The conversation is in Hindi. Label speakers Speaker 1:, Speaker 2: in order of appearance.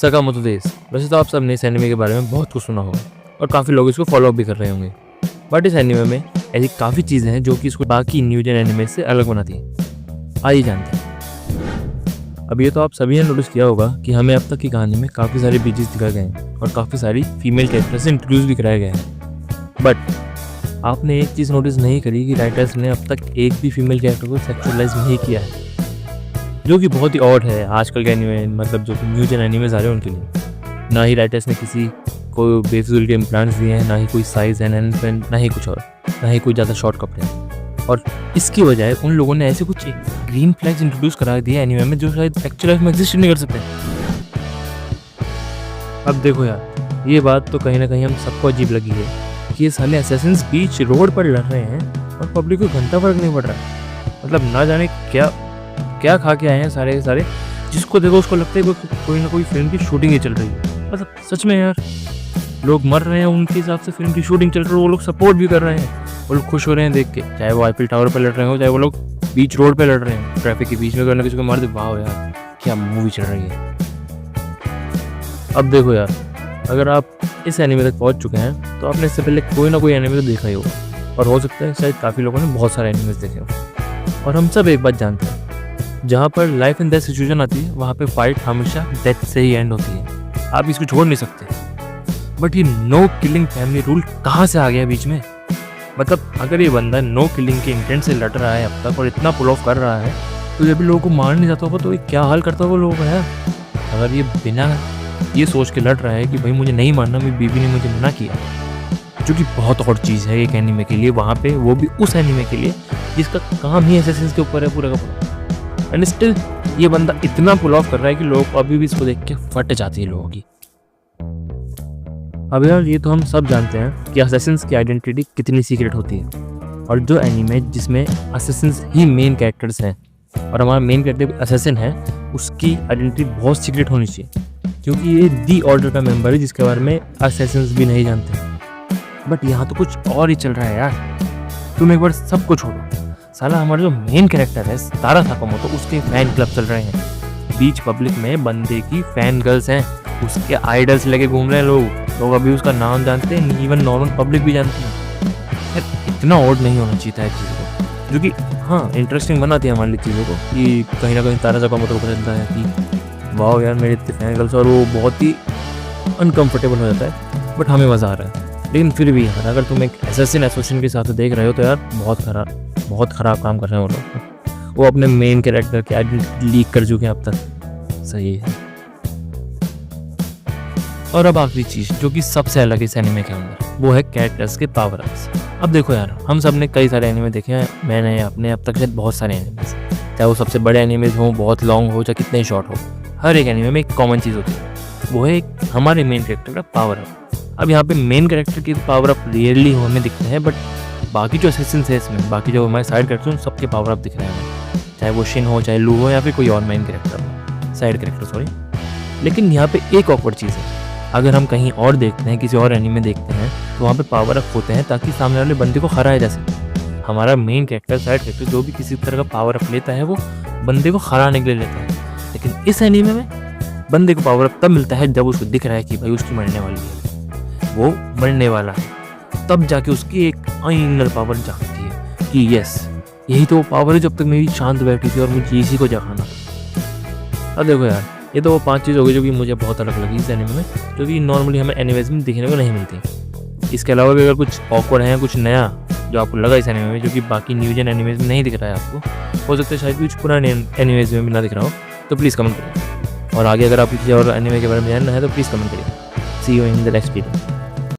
Speaker 1: सकामोतो डेज़। वैसे तो आप सब ने इस एनिमे के बारे में बहुत कुछ सुना होगा और काफ़ी लोग इसको फॉलो अप भी कर रहे होंगे, बट इस एनिमे में ऐसी काफ़ी चीज़ें हैं जो कि इसको बाकी न्यू जेन एनिमे से अलग बनाती हैं। आइए जानते हैं। अब ये तो आप सभी ने नोटिस किया होगा कि हमें अब तक की कहानी में काफ़ी सारे बीचेस दिखाए गए हैं और काफ़ी सारी फीमेल कैरेक्टर्स से इंट्रोड्यूस भी कराए गए हैं, बट आपने एक चीज़ नोटिस नहीं करी कि राइटर्स ने अब तक एक भी फीमेल कैरेक्टर को सेक्सुअलाइज नहीं किया है, जो कि बहुत ही ऑड है आजकल के एनिमे, मतलब जो कि न्यू जेन एनिमेज आ रहे हैं उनके लिए। ना ही राइटर्स ने किसी को बेफिजूल के इम्प्लांट्स दिए हैं, ना ही कोई साइज एनहेंसमेंट, ना ही कुछ और, ना ही कोई ज़्यादा शॉर्ट कपड़े। और इसकी बजाय उन लोगों ने ऐसे कुछ ग्रीन फ्लैग्स इंट्रोड्यूस करा दिए एनिमे में जो शायद एक्चुअल लाइफ में एग्जिस्ट नहीं कर सकते। अब देखो यार, ये बात तो कहीं ना कहीं हम सबको अजीब लगी है कि ये साले असैसिन्स बीच रोड पर लड़ रहे हैं और पब्लिक को घंटा फर्क नहीं पड़ रहा। मतलब ना जाने क्या क्या खा के आए हैं सारे के सारे, जिसको देखो उसको लगता है कोई ना कोई फिल्म की शूटिंग ही चल रही है। मतलब सच में यार, लोग मर रहे हैं उनके हिसाब से फिल्म की शूटिंग चल रही है, वो लोग सपोर्ट भी कर रहे हैं, वो लोग खुश हो रहे हैं देख के, चाहे वो आईफिल टावर पर लड़ रहे हो, चाहे वो लोग बीच रोड पर लड़ रहे हैं ट्रैफिक के बीच में, करने किसी को मार दे। वाह यार, क्या मूवी चल रही है। अब देखो यार, अगर आप इस एनिमे तक पहुंच चुके हैं तो आपने इससे पहले कोई ना कोई एनिमे तो देखा ही होगा, और हो सकता है शायद काफ़ी लोगों ने बहुत सारे एनिमेज देखे हो। और हम सब एक बात जानते हैं, जहाँ पर लाइफ एंड डेथ सिचुएशन आती है वहाँ पे फाइट हमेशा डेथ से ही एंड होती है, आप इसको छोड़ नहीं सकते। बट ये नो किलिंग फैमिली रूल कहाँ से आ गया बीच में? मतलब अगर ये बंदा नो किलिंग के इंटेंट से लड़ रहा है अब तक और इतना पुल ऑफ कर रहा है, तो जब भी लोगों को मार नहीं जाता होगा तो ये क्या हाल करता होगा लोगों का यार। अगर ये बिना ये सोच के लड़ रहा है कि भाई मुझे नहीं मारना, मेरी बीवी ने मुझे मना किया, जो कि बहुत और चीज़ है एक एनिमे के लिए, वहाँ पे वो भी उस एनिमे के लिए जिसका काम ही असैसिन्स के ऊपर है पूरा का पूरा। एंड स्टिल ये बंदा इतना पुल ऑफ कर रहा है कि लोग अभी भी इसको देख के फट जाती है लोगों की। अब यार ये तो हम सब जानते हैं कि असैसिन्स की आइडेंटिटी कितनी सीक्रेट होती है, और जो एनिमे जिसमें असैसिन्स ही मेन कैरेक्टर्स हैं और हमारा मेन कैरेक्टर असैसिन है, उसकी आइडेंटिटी बहुत सीक्रेट होनी चाहिए, क्योंकि ये दी ऑर्डर का मेंबर है जिसके बारे में असैसिन्स भी नहीं जानते। बट यहाँ तो कुछ और ही चल रहा है यार। तुम एक बार सब कुछ छोड़ो, साला हमारा जो मेन कैरेक्टर है तारा साकामोतो, उसके फैन क्लब चल रहे हैं बीच पब्लिक में, बंदे की फैन गर्ल्स हैं, उसके आइडल्स लेके घूम रहे हैं लोग अभी उसका नाम जानते हैं, इवन नॉर्मल पब्लिक भी जानती है। यार इतना ऑड नहीं होना चाहिए था इस चीज़ को, जो कि हाँ इंटरेस्टिंग बनाती है हमारे लिए चीज़ों को, कि कहीं ना कहीं तारा साकामोतो को पता चलता है कि वाह यार मेरे इतने फैन गर्ल्स, और वो बहुत ही अनकम्फर्टेबल हो जाता है, बट हमें मज़ा आ रहा है। लेकिन फिर भी यार, अगर तुम एक असैसिन एसोसिएशन के साथ देख रहे हो तो यार बहुत ख़राब काम कर रहे हैं वो लोग। वो अपने मेन कैरेक्टर की आइडेंटिटी लीक कर चुके हैं अब तक। सही है। और अब आखिरी चीज़ जो कि सबसे अलग है इस एनिमे के अंदर, वो है कैरेक्टर्स के पावर अप्स। अब देखो यार, हम सब ने कई सारे एनिमे देखे हैं, मैंने अपने अब तक शायद बहुत सारे एनिमेज, चाहे वो सबसे बड़े एनिमेज हों, बहुत लॉन्ग हो, चाहे कितने शॉर्ट हो, हर एक एनिमे में एक कॉमन चीज़ होती है, वो है एक हमारे मेन कैरेक्टर का पावर अप। अब यहाँ पे मेन कैरेक्टर की पावर अप रियरली हमें दिखते हैं, बट बाकी जो असैसिन्स है इसमें, बाकी जो हमारे साइड कैरेक्टर हैं, सबके पावर अप दिख रहे हैं, चाहे वो शिन हो, चाहे लू हो, या फिर कोई और मेन कैरेक्टर हो, साइड कैरेक्टर सॉरी। लेकिन यहाँ पे एक ऑकवर्ड चीज़ है, अगर हम कहीं और देखते हैं, किसी और एनिमे देखते हैं, तो वहाँ पे पावर अप होते हैं ताकि सामने वाले बंदे को हराया जा सके। हमारा मेन कैरेक्टर, साइड कैरेक्टर जो भी किसी तरह का पावर अप लेता है, वो बंदे को हराने के लिए लेता है। लेकिन इस एनिमे में बंदे को पावर अप तब मिलता है जब उसको दिख रहा है कि भाई उसकी मरने वाली है, वो मरने वाला है, तब जाके उसकी एक इनर पावर जागती है कि यस, यही तो वो पावर है जब तक मेरी शांत बैठी थी और मुझे इसी को जगाना था। अब देखो यार, ये तो वो 5 चीज़ हो गई जो कि मुझे बहुत अलग लगी इस एनिमे में, जो कि नॉर्मली हमें एनिमेज में देखने को नहीं मिलती। इसके अलावा भी अगर कुछ ऑकवर्ड है, कुछ नया जो आपको लगा इस एनिमे में, जो कि बाकी न्यू जेन एनिमेज में नहीं दिख रहा है आपको, हो सकता है शायद कुछ पुराने एनिमेज में भी ना दिख रहा हो, तो प्लीज़ कमेंट करिए। और आगे अगर आप किसी और एनिमे के बारे में जानना है तो प्लीज़ कमेंट करिए। See you in the next video.